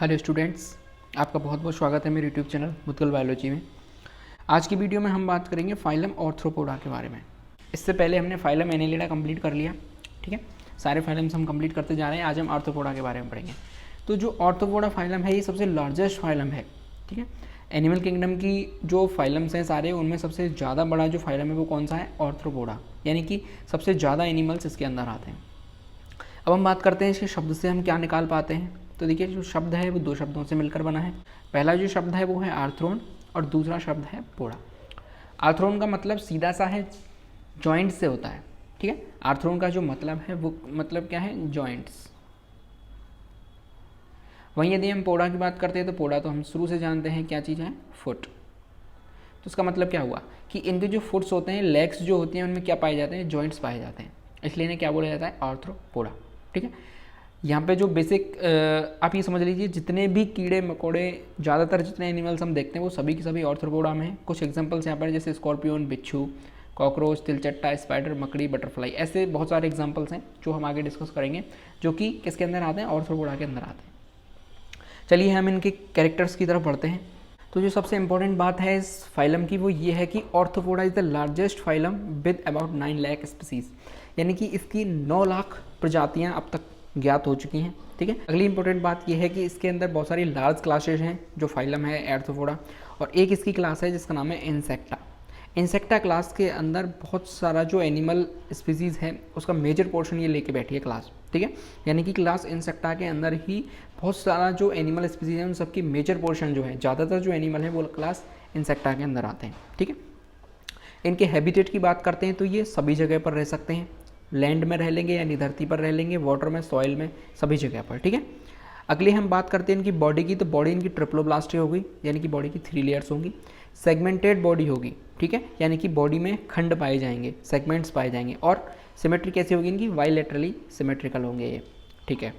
Hello students, आपका बहुत बहुत स्वागत है मेरे यूट्यूब चैनल मुतकल बायोलॉजी में। आज की वीडियो में हम बात करेंगे फाइलम आर्थ्रोपोडा के बारे में। इससे पहले हमने फाइलम एनेलिडा कंप्लीट कर लिया, ठीक है। सारे फाइलम्स हम कंप्लीट करते जा रहे हैं। आज हम आर्थ्रोपोडा के बारे में पढ़ेंगे। तो जो आर्थ्रोपोडा फाइलम है ये सबसे लार्जेस्ट फाइलम है, ठीक है। एनिमल किंगडम की जो फाइलम्स हैं सारे, उनमें सबसे ज़्यादा बड़ा जो फाइलम है वो कौन सा है? आर्थ्रोपोडा, यानी कि सबसे ज़्यादा एनिमल्स इसके अंदर आते हैं। अब हम बात करते हैं इसके शब्द से हम क्या निकाल पाते हैं। तो देखिए, जो शब्द है वो दो शब्दों से मिलकर बना है। पहला जो शब्द है वो है आर्थ्रोन और दूसरा शब्द है पोडा। आर्थ्रोन का मतलब सीधा सा है, जॉइंट से होता है, ठीक है। आर्थ्रोन का जो मतलब है वो मतलब क्या है? जॉइंट्स। वहीं यदि हम पोडा की बात करते हैं तो पोडा तो हम शुरू से जानते हैं क्या चीज़ है? फुट। तो इसका मतलब क्या हुआ कि इनके जो फुट्स होते हैं, लेग्स जो होती हैं, उनमें क्या पाए जाते हैं? जॉइंट्स पाए जाते हैं, इसलिए इन्हें क्या बोला जाता है? आर्थ्रोपोडा, ठीक है। यहाँ पे जो बेसिक आप ये समझ लीजिए, जितने भी कीड़े मकोड़े, ज़्यादातर जितने एनिमल्स हम देखते हैं वो सभी के सभी आर्थ्रोपोडा में हैं। कुछ एग्जांपल्स यहाँ पर जैसे स्कॉर्पियन, बिच्छू, कॉकरोच, तिलचट्टा, स्पाइडर, मकड़ी, बटरफ्लाई, ऐसे बहुत सारे एग्जांपल्स हैं जो हम आगे डिस्कस करेंगे, जो कि किसके अंदर आते हैं? आर्थ्रोपोडा के अंदर आते हैं। चलिए हम इनके कैरेक्टर्स की तरफ बढ़ते हैं। तो जो सबसे इंपॉर्टेंट बात है इस फाइलम की वो ये है कि arthropoda is the largest phylum with about 9 lakh species, यानी कि इसकी 9 लाख प्रजातियाँ अब तक ज्ञात हो चुकी हैं, ठीक है। अगली इंपॉर्टेंट बात यह है कि इसके अंदर बहुत सारी लार्ज क्लासेज हैं जो फाइलम है आर्थ्रोपोडा, और एक इसकी क्लास है जिसका नाम है इंसेक्टा। इंसेक्टा क्लास के अंदर बहुत सारा जो एनिमल स्पीसीज़ है उसका मेजर पोर्शन ये लेके बैठी है क्लास, ठीक है। यानी कि क्लास इंसेक्टा के अंदर ही बहुत सारा जो एनिमल स्पीसीज है उन सबकी मेजर पोर्शन जो है, ज़्यादातर जो एनिमल है वो क्लास इंसेक्टा के अंदर आते हैं, ठीक है। इनके हैबिटेट की बात करते हैं तो ये सभी जगह पर रह सकते हैं। लैंड में रह लेंगे यानी धरती पर रह लेंगे, वाटर में, सॉइल में, सभी जगह पर, ठीक है। अगली हम बात करते हैं इनकी बॉडी की। तो बॉडी इनकी ट्रिप्लोब्लास्टी होगी, यानी कि बॉडी की 3 लेयर्स होंगी। सेगमेंटेड बॉडी होगी, ठीक है, यानी कि बॉडी में खंड पाए जाएंगे, सेगमेंट्स पाए जाएंगे। और सिमेट्री कैसी होगी इनकी? बाइलेटरली सिमेट्रिकल होंगे ये, ठीक है।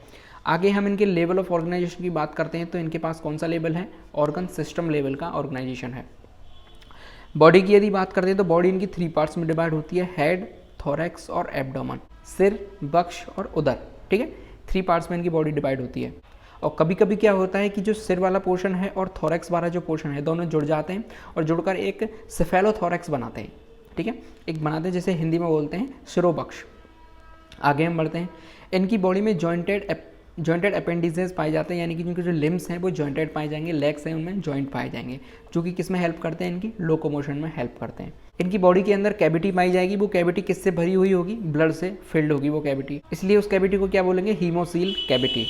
आगे हम इनके लेवल ऑफ ऑर्गेनाइजेशन की बात करते हैं तो इनके पास कौन सा लेवल है? ऑर्गन सिस्टम लेवल का ऑर्गेनाइजेशन है। बॉडी की यदि बात करते हैं तो बॉडी इनकी 3 पार्ट्स में डिवाइड होती है, हेड, थोरैक्स और एब्डोमेन, सिर, बक्ष और उदर, ठीक है। 3 पार्ट्स में इनकी बॉडी डिवाइड होती है। और कभी कभी क्या होता है कि जो सिर वाला पोर्शन है और थोरैक्स वाला जो पोर्शन है दोनों जुड़ जाते हैं और जुड़कर एक सेफेलोथोरैक्स बनाते हैं, ठीक है। एक बनाते हैं, जैसे हिंदी में बोलते हैं शिरोबक्ष। आगे हम बढ़ते हैं। इनकी बॉडी में जॉइंटेड अपेंडिसेस पाए जाते हैं, यानी कि इनके जो लिम्स हैं वो जॉइंटेड पाए जाएंगे, लेग्स हैं उनमें जॉइंट पाए जाएंगे, जो कि किस में हेल्प करते हैं? इनकी लोकोमोशन में हेल्प करते हैं। इनकी बॉडी के अंदर कैविटी पाई जाएगी, वो कैविटी किससे भरी हुई होगी? ब्लड से फिल्ड होगी वो कैविटी, इसलिए उस कैविटी को क्या बोलेंगे? Haemocoel cavity.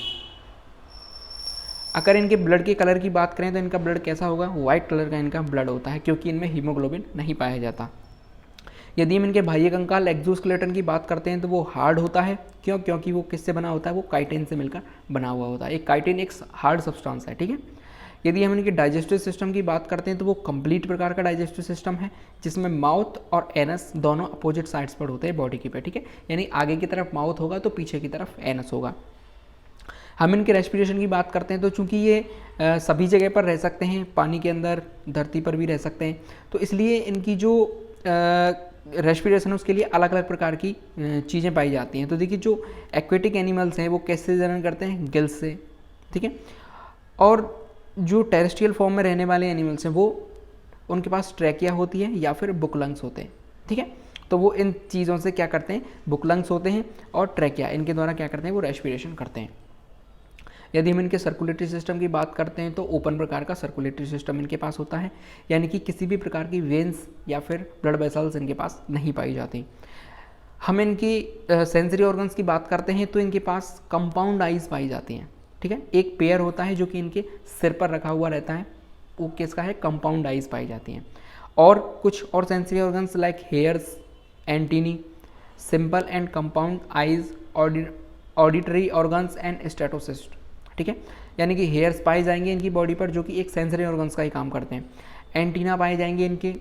अगर इनके ब्लड के कलर की बात करें तो इनका ब्लड कैसा होगा? व्हाइट कलर का इनका ब्लड होता है, क्योंकि इनमें हीमोग्लोबिन नहीं पाया जाता। यदि हम इनके बाह्य कंकाल एक्सोस्केलेटन की बात करते हैं तो वो हार्ड होता है। क्यों? क्योंकि वो किससे बना होता है? वो काइटिन से मिलकर बना हुआ होता है। एक काइटिन एक हार्ड सब्सटेंस है, ठीक है। यदि हम इनके डाइजेस्टिव सिस्टम की बात करते हैं तो वो कंप्लीट प्रकार का डाइजेस्टिव सिस्टम है, जिसमें माउथ और एनस दोनों अपोजिट साइड्स पर होते हैं बॉडी की पे, ठीक है। यानी आगे की तरफ माउथ होगा तो पीछे की तरफ एनस होगा। हम इनके रेस्पिरेशन की बात करते हैं तो चूंकि ये सभी जगह पर रह सकते हैं, पानी के अंदर, धरती पर भी रह सकते हैं, तो इसलिए इनकी जो रेस्पिरेशन है उसके लिए अलग अलग प्रकार की चीज़ें पाई जाती हैं। तो देखिए, जो एक्वेटिक एनिमल्स हैं वो कैसे जनन करते हैं? गिल्स से, ठीक है। और जो टेरेस्ट्रियल फॉर्म में रहने वाले एनिमल्स हैं वो, उनके पास ट्रैकिया होती है या फिर बुक लंग्स होते हैं, ठीक है। तो वो इन चीज़ों से क्या करते हैं? बुक लंग्स होते हैं और ट्रैकिया, इनके द्वारा क्या करते हैं? वो रेस्पिरेशन करते हैं। यदि हम इनके सर्कुलेटरी सिस्टम की बात करते हैं तो ओपन प्रकार का सर्कुलेटरी सिस्टम इनके पास होता है, यानी कि किसी भी प्रकार की वेन्स या फिर ब्लड वेसल्स इनके पास नहीं पाई जाती। हम इनकी सेंसरी ऑर्गन्स की बात करते हैं तो इनके पास कंपाउंड आइज पाई जाती हैं, ठीक है। एक पेयर होता है जो कि इनके सिर पर रखा हुआ रहता है, वो किसका है? कंपाउंड आइज पाई जाती हैं। और कुछ और sensory organs like hairs, antennae, simple and compound eyes, auditory organs and statocyst, ठीक है। यानी कि हेयर्स पाए जाएंगे इनकी बॉडी पर जो कि एक सेंसरी ऑर्गन्स का ही काम करते हैं। एंटीना पाए जाएंगे इनके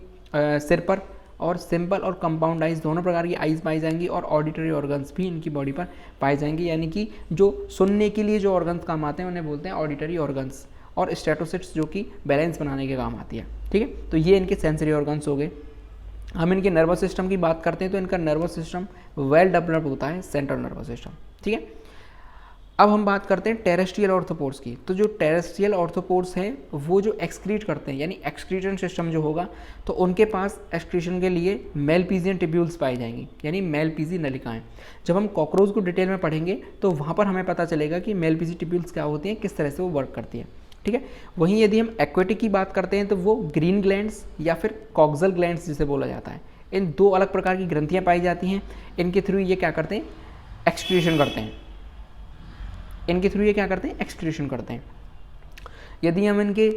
सिर पर, और सिंपल और कंपाउंड आइज दोनों प्रकार की आइज पाई जाएंगी, और ऑडिटरी ऑर्गन्स भी इनकी बॉडी पर पाए जाएंगे, यानी कि जो सुनने के लिए जो ऑर्गन्स काम आते हैं उन्हें बोलते हैं ऑडिटरी ऑर्गन्स, और स्टेटोसिट्स जो कि बैलेंस बनाने के काम आती है, ठीक है। तो ये इनके सेंसरी ऑर्गन्स हो गए। हम इनके नर्वस सिस्टम की बात करते हैं तो इनका नर्वस सिस्टम वेल डेवलप्ड होता है, सेंट्रल नर्वस सिस्टम, ठीक है। अब हम बात करते हैं टेरेस्ट्रियल ऑर्थ्रोपोड्स की। तो जो टेरेस्ट्रियल ऑर्थ्रोपोड्स हैं वो जो एक्सक्रीट करते हैं, यानी एक्सक्रीशन सिस्टम जो होगा, तो उनके पास एक्सक्रीशन के लिए मेलपीजियन टिब्यूल्स पाई जाएंगी, यानी मेलपीजी नलिकाएं। जब हम कॉकरोच को डिटेल में पढ़ेंगे तो वहाँ पर हमें पता चलेगा कि मेलपीजी टिब्यूल्स क्या होती हैं, किस तरह से वो वर्क करती है, ठीक है। वहीं यदि हम एक्वेटिक की बात करते हैं तो वो ग्रीन ग्लैंड्स या फिर कॉक्सल ग्लैंड्स जिसे बोला जाता है, इन दो अलग प्रकार की ग्रंथियाँ पाई जाती हैं। इनके थ्रू ये क्या करते हैं, एक्सक्रीशन करते हैं। इनके थ्रू ये क्या करते हैं, एक्सक्रीशन करते हैं। यदि हम इनके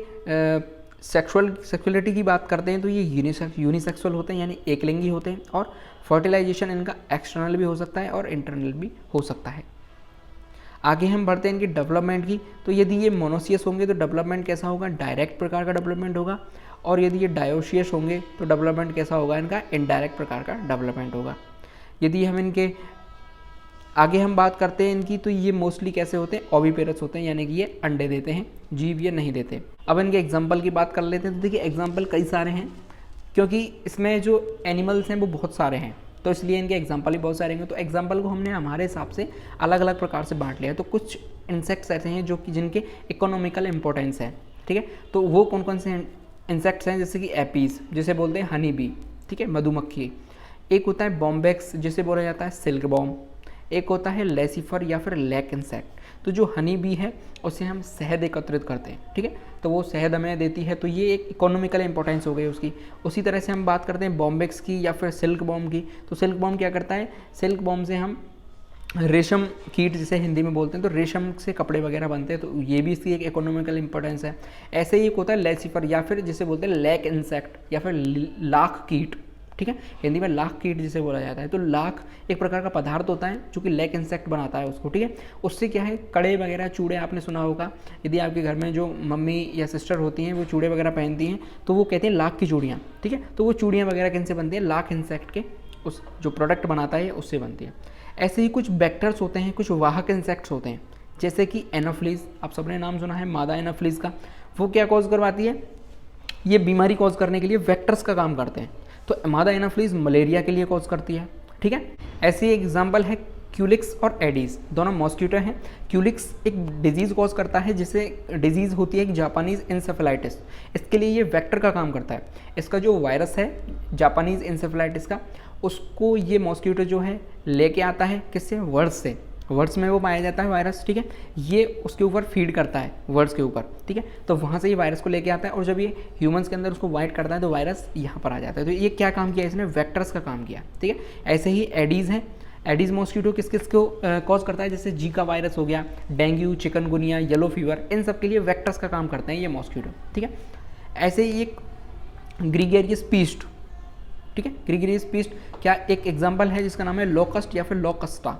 सेक्सुअलिटी की बात करते हैं तो ये यूनिसेक्सुअल होते हैं, यानी एकलिंगी होते हैं, और फर्टिलाइजेशन इनका एक्सटर्नल भी हो सकता है और इंटरनल भी हो सकता है। आगे हम बढ़ते हैं इनकी डेवलपमेंट की। तो यदि ये मोनोसियस होंगे तो डेवलपमेंट कैसा होगा, डायरेक्ट प्रकार का डेवलपमेंट होगा, और यदि ये डायोसियस होंगे तो डेवलपमेंट कैसा होगा, इनका इनडायरेक्ट प्रकार का डेवलपमेंट होगा। यदि हम इनके आगे हम बात करते हैं इनकी, तो ये मोस्टली कैसे होते हैं, ओविपेरस होते हैं, यानी कि ये अंडे देते हैं, जीव ये नहीं देते। अब इनके एग्जाम्पल की बात कर लेते हैं। तो देखिए एग्जाम्पल कई सारे हैं, क्योंकि इसमें जो एनिमल्स हैं वो बहुत सारे हैं, तो इसलिए इनके एग्जाम्पल ही बहुत सारे हैं। तो एग्जाम्पल को हमने हमारे हिसाब से अलग अलग प्रकार से बांट लिया है। तो कुछ इंसेक्ट्स ऐसे हैं जो कि जिनके इकोनॉमिकल इंपॉर्टेंस है, ठीक है। तो वो कौन कौन से इंसेक्ट्स हैं, जैसे कि एपीज जिसे बोलते हैं हनी बी, ठीक है, मधुमक्खी। एक होता है बॉम्बेक्स जिसे बोला जाता है सिल्क बॉम्ब। एक होता है लेसिफर या फिर लैक इंसेक्ट। तो जो हनी बी है उससे हम शहद एकत्रित करते हैं, ठीक है, तो वो शहद हमें देती है, तो ये एक इकोनॉमिकल इंपॉर्टेंस हो गई उसकी। उसी तरह से हम बात करते हैं बॉम्बेक्स की या फिर सिल्क बॉम्ब की। तो सिल्क बॉम्ब क्या करता है, सिल्क बॉम्ब से हम रेशम कीट जिसे हिंदी में बोलते हैं, तो रेशम से कपड़े वगैरह बनते हैं, तो ये भी इसकी एक इकोनॉमिकल इंपॉर्टेंस है। ऐसे ही एक होता है लेसिफर या फिर जिसे बोलते हैं लैक इंसेक्ट या फिर लाख कीट, ठीक है, हिंदी में लाख कीट जिसे बोला जाता है। तो लाख एक प्रकार का पदार्थ होता है जो कि लैक इंसेक्ट बनाता है उसको, ठीक है। उससे क्या है, कड़े वगैरह चूड़े आपने सुना होगा, यदि आपके घर में जो मम्मी या सिस्टर होती हैं वो चूड़े वगैरह पहनती हैं तो वो कहते हैं लाख की चूड़ियाँ, ठीक है। तो वो चूड़ियाँ वगैरह किन से बनती हैं, लाख इंसेक्ट के उस जो प्रोडक्ट बनाता है उससे बनती है। ऐसे ही कुछ वेक्टर्स होते हैं, कुछ वाहक इंसेक्ट्स होते हैं, जैसे कि एनोफ्लीज, आप सबने नाम सुना है मादा एनोफ्लीज का। वो क्या कॉज करवाती है, ये बीमारी कॉज करने के लिए वेक्टर्स का काम करते हैं। तो मादा एनोफ्लीज मलेरिया के लिए कॉज करती है, ठीक है। ऐसी एग्जाम्पल है क्यूलिक्स और एडीज, दोनों मॉस्किटो हैं। क्यूलिक्स एक डिजीज़ कॉज करता है, जिसे डिजीज़ होती है जापानीज़ इंसेफेलाइटिस। इसके लिए ये वेक्टर का काम करता है। इसका जो वायरस है जापानीज़ इंसेफेलाइटिस का, उसको ये मॉस्किटो जो है लेके आता है, किससे, वर्ड्स से। वर्ड्स में वो पाया जाता है वायरस, ठीक है। ये उसके ऊपर फीड करता है, वर्ड्स के ऊपर, ठीक है। तो वहाँ से ये वायरस को लेके आता है, और जब ये ह्यूमंस के अंदर उसको वाइट करता है तो वायरस यहाँ पर आ जाता है। तो ये क्या काम किया इसने, वेक्टर्स का काम किया, ठीक है। ऐसे ही एडीज़ हैं। एडीज़ मॉस्किटो किस किस को कॉज करता है, जैसे जीका वायरस हो गया, डेंगू, चिकनगुनिया, येलो फीवर, इन सब के लिए वेक्टर्स का काम करते हैं ये मॉस्किटो, ठीक है। ऐसे ही एक ग्रीगेरियस पीस्ट, ठीक है, ग्रीगेरियस पीस्ट क्या एक एग्जाम्पल है जिसका नाम है लोकस्ट या फिर लोकस्टा।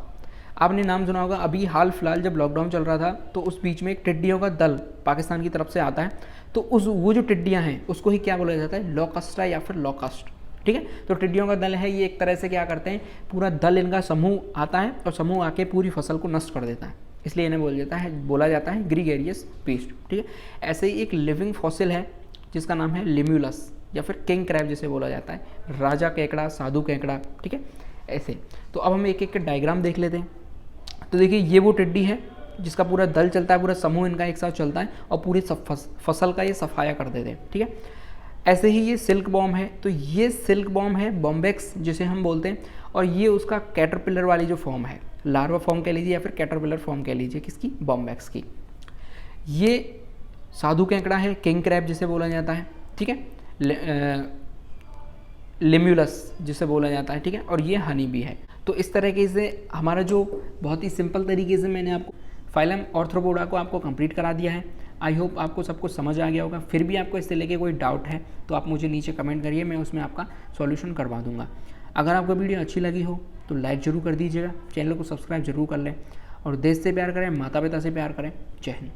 आपने नाम सुना होगा, अभी हाल फिलहाल जब लॉकडाउन चल रहा था तो उस बीच में एक टिड्डियों का दल पाकिस्तान की तरफ से आता है, तो वो जो टिड्डियाँ हैं उसको ही क्या बोला जाता है, लोकस्टा या फिर लोकस्ट, ठीक है। तो टिड्डियों का दल है, ये एक तरह से क्या करते हैं, पूरा दल इनका समूह आता है और समूह आके पूरी फसल को नष्ट कर देता है, इसलिए इन्हें बोला जाता है ग्रीगेरियस पीस्ट, ठीक है। ऐसे ही एक लिविंग फॉसिल है जिसका नाम है लिम्यूलस या फिर किंग क्रैब जिसे बोला जाता है, राजा केकड़ा, साधु केकड़ा, ठीक है। ऐसे तो अब हम एक एक डायग्राम देख लेते हैं। तो देखिए ये वो टिड्डी है जिसका पूरा दल चलता है, पूरा समूह इनका एक साथ चलता है और पूरी फसल का ये सफाया कर देते हैं, ठीक है। ऐसे ही ये सिल्क बॉम्ब है, तो ये सिल्क बॉम्ब है बॉम्बेक्स जिसे हम बोलते हैं, और ये उसका कैटरपिलर वाली जो फॉर्म है, लार्वा फॉर्म कह लीजिए या फिर कैटरपिलर फॉर्म कह लीजिए, किसकी, बॉम्बेक्स की। ये साधु केकड़ा है, किंग क्रैब जिसे बोला जाता है, ठीक है, लिम्यूलस जिसे बोला जाता है, ठीक है, और ये हनी बी है। तो इस तरीके से हमारा जो बहुत ही सिंपल तरीके से मैंने आपको फाइलम आर्थ्रोपोडा को आपको कंप्लीट करा दिया है। आई होप आपको सब कुछ समझ आ गया होगा। फिर भी आपको इससे लेके कोई डाउट है तो आप मुझे नीचे कमेंट करिए, मैं उसमें आपका सॉल्यूशन करवा दूंगा। अगर आपको वीडियो अच्छी लगी हो तो लाइक ज़रूर कर दीजिएगा, चैनल को सब्सक्राइब जरूर कर लें, और देश से प्यार करें, माता पिता से प्यार करें। जय हिंद।